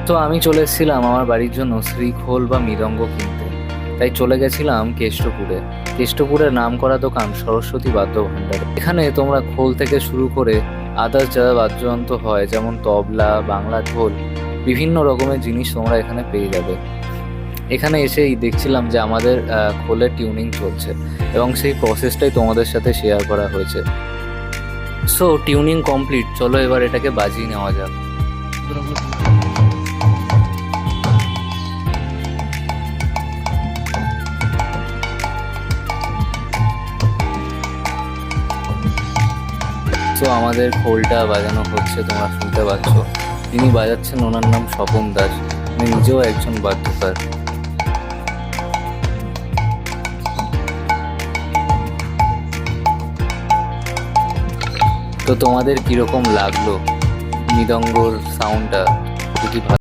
তো আমি চলে এসেছিলাম আমার বাড়ির জন্য শ্রীখোল বা মৃদঙ্গ কিনতে। তাই চলে গেছিলাম কেষ্টপুরে। কেষ্টপুরের নাম করা দোকান সরস্বতী বাদ্য ভাণ্ডারে। এখানে তোমরা খোল থেকে শুরু করে আদার্স যা বাদ্যযন্ত্র হয়, যেমন তবলা, বাংলা ঢোল, বিভিন্ন রকমের জিনিস তোমরা এখানে পেয়ে যাবে। এখানে এসেই দেখছিলাম যে আমাদের খোলের টিউনিং চলছে এবং সেই প্রসেসটাই তোমাদের সাথে শেয়ার করা হয়েছে। সো টিউনিং কমপ্লিট, চলো এবার এটাকে বাজিয়ে নেওয়া যাক। তো আমাদের খোলটা বাজানো হচ্ছে, তোমরা শুনতে পাচ্ছ। তিনি বাজাচ্ছেন, ওনার নাম স্বপন দাস। উনি নিজেও একজন বাদ্যকার। তো তোমাদের কিরকম লাগলো মৃদঙ্গর সাউন্ডটা? যদি